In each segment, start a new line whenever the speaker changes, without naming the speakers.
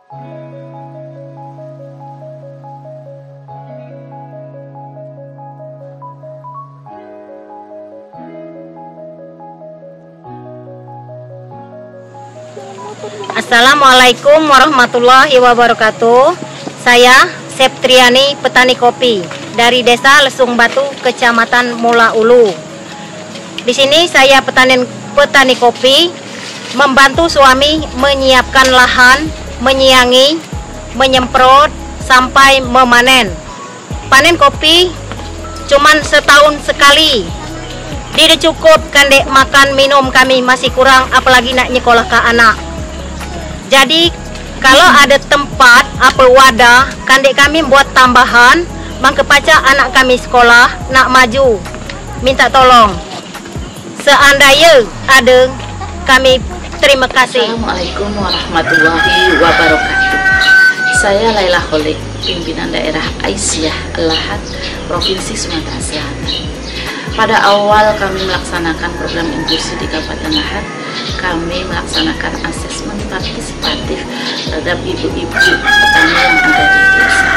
Assalamualaikum warahmatullahi wabarakatuh. Saya Septriani, petani kopi dari Desa Lesung Batu, Kecamatan Mula Ulu. Di sini saya petani kopi, membantu suami menyiapkan lahan, menyiangi, menyemprot sampai memanen. Panen kopi cuman setahun sekali. Tidak cukup kandek makan minum kami masih kurang, apalagi nak nyekolah ke anak. Jadi kalau ada tempat apa wadah, kandek kami buat tambahan, mangkepaca anak kami sekolah nak maju, minta tolong. Seandainya ada, kami terima kasih.
Assalamualaikum warahmatullahi wabarakatuh. Saya Laila Kholik, pimpinan daerah Aisyah Lahat, Provinsi Sumatera Selatan. Pada awal kami melaksanakan program inklusi di Kabupaten Lahat, kami melaksanakan asesmen partisipatif terhadap ibu-ibu petani yang ada di desa.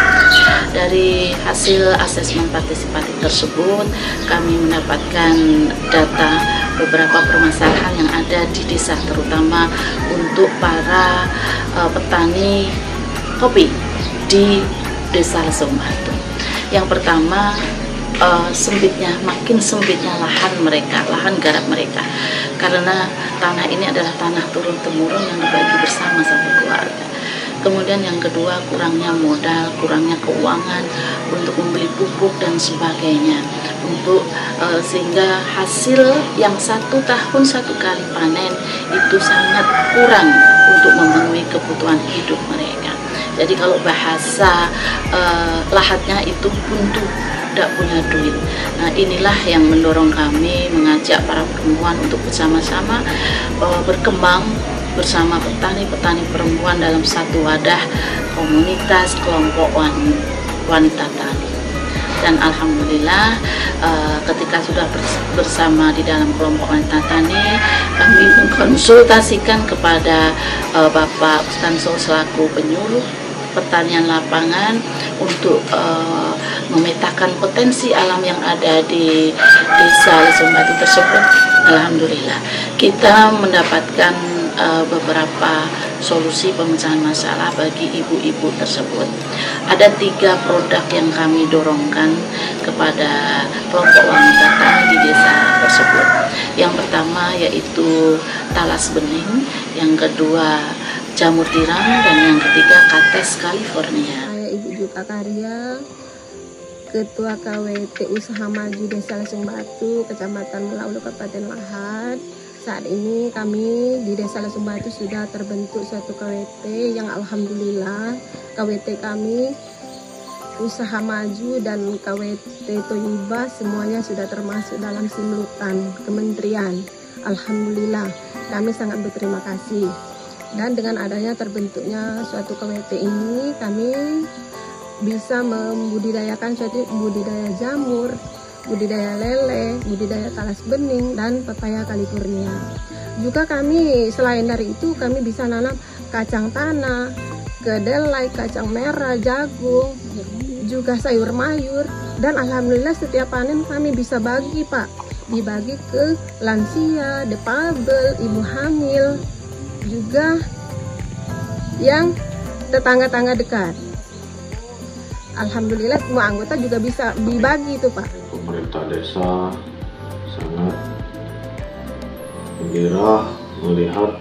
Dari hasil asesmen partisipatif tersebut, kami mendapatkan data beberapa permasalahan yang ada di desa, terutama untuk para petani kopi di Desa Lesung Batu. Yang pertama, makin sempitnya lahan mereka, lahan garap mereka, karena tanah ini adalah tanah turun-temurun yang dibagi bersama satu keluarga. Kemudian yang kedua, kurangnya modal, kurangnya keuangan untuk membeli pupuk dan sebagainya, sehingga hasil yang 1 tahun 1 kali panen itu sangat kurang untuk memenuhi kebutuhan hidup mereka. Jadi kalau bahasa lahatnya itu buntu, tidak punya duit. Nah, inilah yang mendorong kami mengajak para perempuan untuk bersama-sama berkembang bersama petani-petani perempuan dalam satu wadah komunitas kelompok wanita tani. Dan alhamdulillah ketika sudah bersama di dalam kelompok wanita tani, kami mengkonsultasikan kepada Bapak Stanso selaku penyuluh pertanian lapangan untuk memetakan potensi alam yang ada di Desa Lesung Batu tersebut. Alhamdulillah kita mendapatkan beberapa solusi pemecahan masalah bagi ibu-ibu tersebut. Ada 3 produk yang kami dorongkan kepada kelompok wanita tani di desa tersebut. Yang pertama yaitu talas bening, yang kedua jamur tiram, dan yang ketiga Kates California.
Saya Ibu Juta Karya, Ketua KWT Usaha Maju Desa Lesung Batu, Kecamatan Mula Ulu, Kabupaten Lahat. Saat ini kami di Desa Lesung Batu sudah terbentuk suatu KWT yang alhamdulillah KWT kami Usaha Maju dan KWT Toyiba semuanya sudah termasuk dalam simulutan kementerian. Alhamdulillah kami sangat berterima kasih. Dan dengan adanya terbentuknya suatu KWT ini, kami bisa membudidayakan suatu budidaya jamur, budidaya lele, budidaya talas bening, dan pepaya California. Juga kami selain dari itu, kami bisa nanam kacang tanah, kedelai, kacang merah, jagung, juga sayur mayur. Dan alhamdulillah setiap panen kami bisa bagi, Pak. Dibagi ke lansia, defabel, ibu hamil, juga yang tetangga-tangga dekat. Alhamdulillah semua anggota juga bisa dibagi itu, Pak.
Pemerintah desa sangat gembira melihat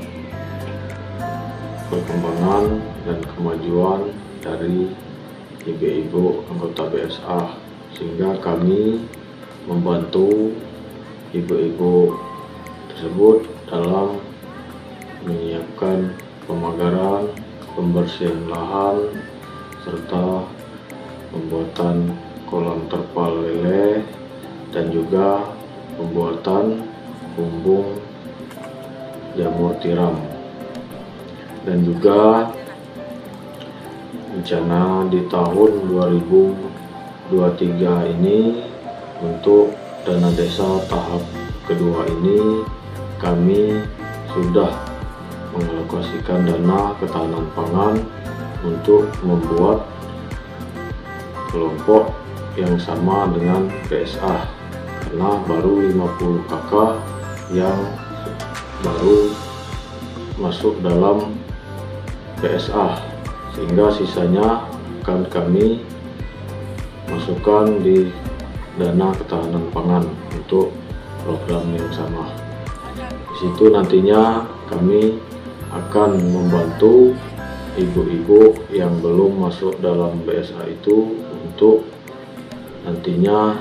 perkembangan dan kemajuan dari ibu-ibu anggota BSA, sehingga kami membantu ibu-ibu tersebut dalam menyiapkan pemagaran, pembersihan lahan, serta pembuatan kolam terpal lele, dan juga pembuatan bumbung jamur tiram. Dan juga rencana di tahun 2023 ini untuk dana desa tahap kedua ini kami sudah mengalokasikan dana ketahanan pangan untuk membuat kelompok yang sama dengan PSA, karena baru 50 kakak yang baru masuk dalam PSA, sehingga sisanya akan kami masukkan di dana ketahanan pangan untuk program yang sama. Di situ nantinya kami akan membantu ibu-ibu yang belum masuk dalam BSA itu untuk nantinya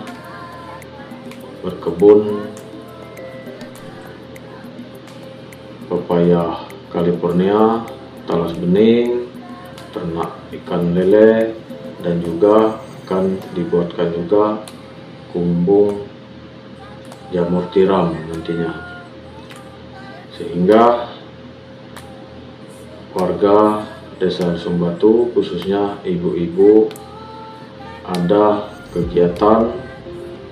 berkebun pepaya California, talas bening, ternak ikan lele, dan juga akan dibuatkan juga kumbung jamur tiram nantinya, sehingga warga Desa Lesung Batu, khususnya ibu-ibu, ada kegiatan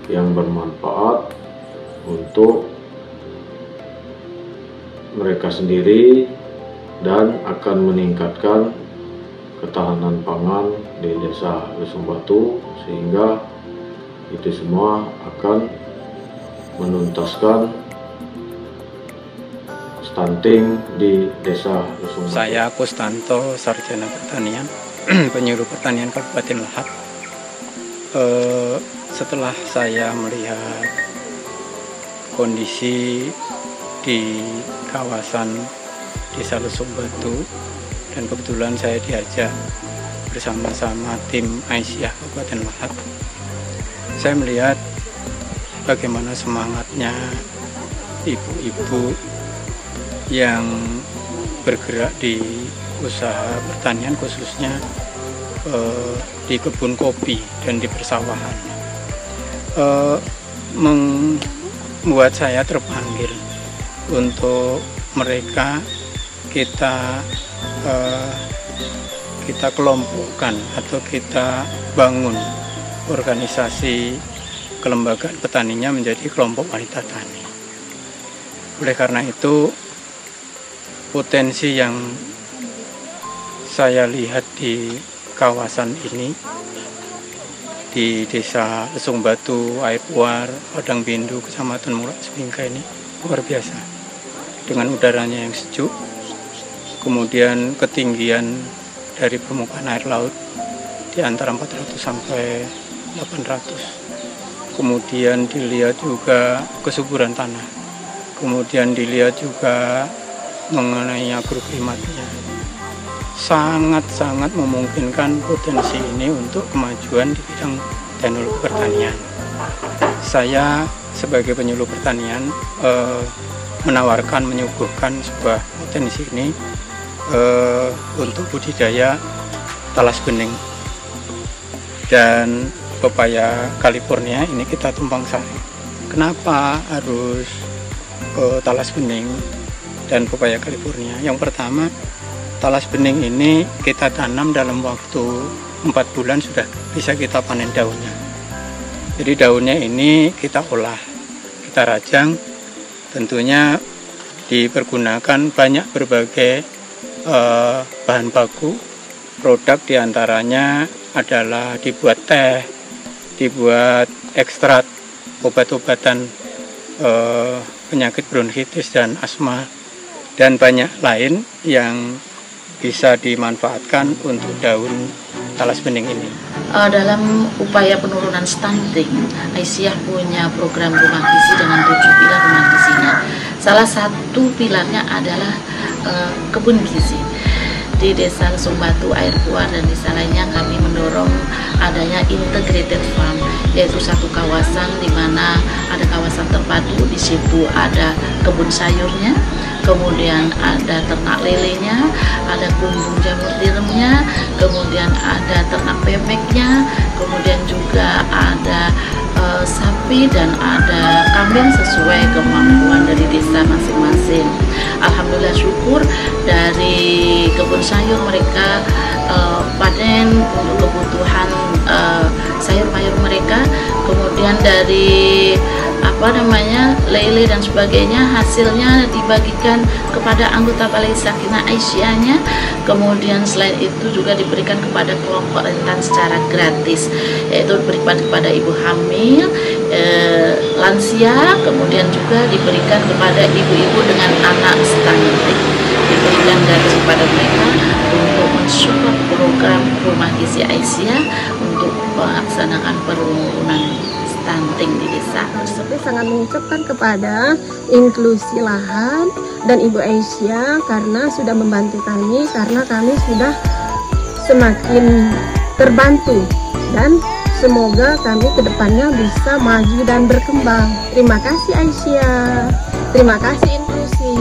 yang bermanfaat untuk mereka sendiri dan akan meningkatkan ketahanan pangan di Desa Lesung Batu, sehingga itu semua akan menuntaskan stunting di Desa Lesung Batu.
Saya Kustanto, Sarjana Pertanian, Penyuluh Pertanian Kabupaten Lahat. Setelah saya melihat kondisi di kawasan Desa Lesung Batu, dan kebetulan saya diajak bersama-sama tim Aisyah Kabupaten Lahat, saya melihat bagaimana semangatnya ibu-ibu yang bergerak di usaha pertanian, khususnya di kebun kopi dan di persawahan, membuat saya terpanggil untuk mereka kita kelompokkan atau kita bangun organisasi kelembagaan petaninya menjadi kelompok wanita tani. Oleh karena itu, potensi yang saya lihat di kawasan ini, di Desa Lesung Batu, Air Puar, Padang Bindu, Kecamatan Mulak Sebingkai ini luar biasa. Dengan udaranya yang sejuk, kemudian ketinggian dari permukaan air laut di antara 400 sampai 800. Kemudian dilihat juga kesuburan tanah. Kemudian dilihat juga mengenai agroklimatnya. Sangat-sangat memungkinkan potensi ini untuk kemajuan di bidang teknologi pertanian. Saya sebagai penyuluh pertanian menyuguhkan sebuah potensi ini untuk budidaya talas bening dan pepaya California ini kita tumpang sari. Kenapa harus talas bening dan pepaya California? Yang pertama, talas bening ini kita tanam dalam waktu 4 bulan sudah bisa kita panen daunnya. Jadi daunnya ini kita olah, kita rajang, tentunya dipergunakan banyak berbagai bahan baku. Produk diantaranya adalah dibuat teh, dibuat ekstrak obat-obatan penyakit bronkitis dan asma, dan banyak lain yang bisa dimanfaatkan untuk daun talas bening ini.
Dalam upaya penurunan stunting, Aisyah punya program rumah gizi dengan 7 pilar rumah gizinya. Salah satu pilarnya adalah kebun gizi. Di Desa Lesung Batu, Air Puar, dan desa lainnya kami mendorong adanya integrated farm, yaitu satu kawasan di mana ada kawasan terpadu. Di situ ada kebun sayurnya, kemudian ada ternak lelenya, ada kumbung jamur tiramnya, kemudian ada ternak bebeknya, kemudian juga ada sapi dan ada kambing sesuai kemampuan dari desa masing-masing. Alhamdulillah, syukur dari kebun sayur mereka panen untuk kebutuhan sayur mayur mereka, kemudian dari lele dan sebagainya, hasilnya dibagikan kepada anggota Balai Sakinah Aisyahnya. Kemudian selain itu juga diberikan kepada kelompok rentan secara gratis, yaitu diberikan kepada ibu hamil, lansia, kemudian juga diberikan kepada ibu-ibu dengan anak stunting. Diberikan gaji kepada mereka untuk mensupport program Rumah Gizi Aisyah untuk melaksanakan penurunan stunting di desa tersebut.
Sangat mengucapkan kepada inklusi lahan dan Ibu Aisyah karena sudah membantu kami, karena kami sudah semakin terbantu, dan semoga kami kedepannya bisa maju dan berkembang. Terima kasih Aisyah, terima kasih inklusi.